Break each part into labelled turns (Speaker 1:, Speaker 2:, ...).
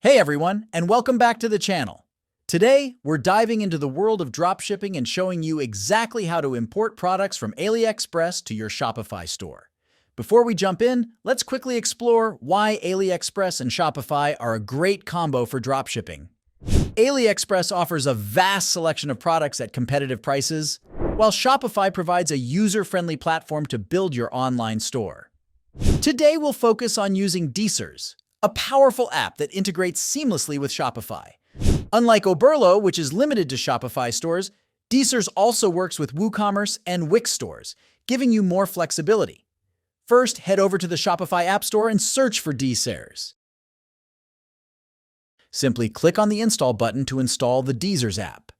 Speaker 1: Hey everyone, and welcome back to the channel. Today, we're diving into the world of dropshipping and showing you exactly how to import products from AliExpress to your Shopify store. Before we jump in, let's quickly explore why AliExpress and Shopify are a great combo for dropshipping. AliExpress offers a vast selection of products at competitive prices, while Shopify provides a user-friendly platform to build your online store. Today, we'll focus on using DSers, a powerful app that integrates seamlessly with Shopify. Unlike Oberlo, which is limited to Shopify stores, DSers also works with WooCommerce and Wix stores, giving you more flexibility. First, head over to the Shopify App Store and search for DSers. Simply click on the Install button to install the DSers app.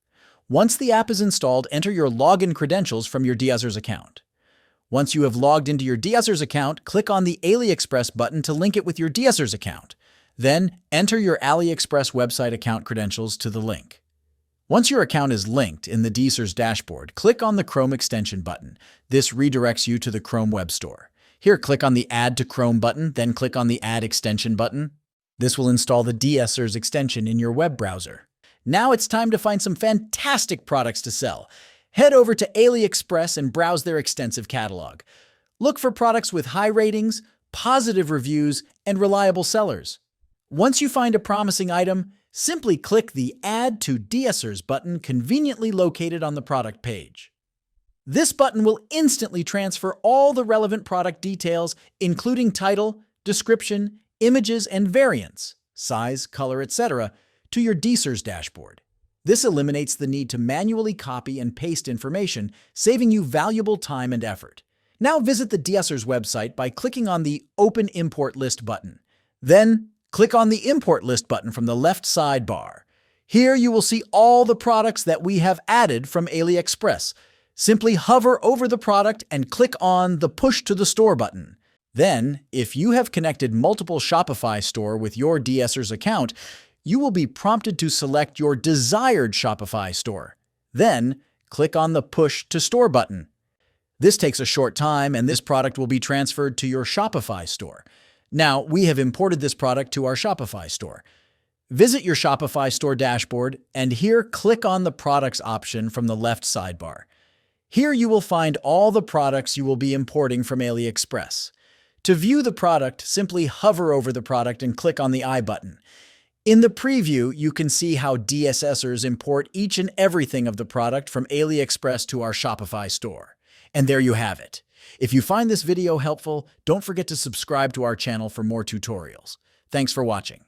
Speaker 1: Once the app is installed, enter your login credentials from your DSers account. Once you have logged into your DSers account, click on the AliExpress button to link it with your DSers account. Then, enter your AliExpress website account credentials to the link. Once your account is linked in the DSers dashboard, click on the Chrome extension button. This redirects you to the Chrome web store. Here, click on the Add to Chrome button, then click on the Add extension button. This will install the DSers extension in your web browser. Now it's time to find some fantastic products to sell. Head over to AliExpress and browse their extensive catalog. Look for products with high ratings, positive reviews, and reliable sellers. Once you find a promising item, simply click the Add to DSers button conveniently located on the product page. This button will instantly transfer all the relevant product details, including title, description, images, and variants, size, color, etc., to your DSers dashboard. This eliminates the need to manually copy and paste information, saving you valuable time and effort. Now visit the DSers website by clicking on the Open Import List button. Then, click on the Import List button from the left sidebar. Here you will see all the products that we have added from AliExpress. Simply hover over the product and click on the Push to the Store button. Then, if you have connected multiple Shopify store with your DSers account, you will be prompted to select your desired Shopify store. Then, click on the Push to Store button. This takes a short time, and this product will be transferred to your Shopify store. Now, we have imported this product to our Shopify store. Visit your Shopify store dashboard, and here click on the Products option from the left sidebar. Here you will find all the products you will be importing from AliExpress. To view the product, simply hover over the product and click on the I button. In the preview, you can see how DSers import each and everything of the product from AliExpress to our Shopify store. And there you have it. If you find this video helpful, don't forget to subscribe to our channel for more tutorials. Thanks for watching.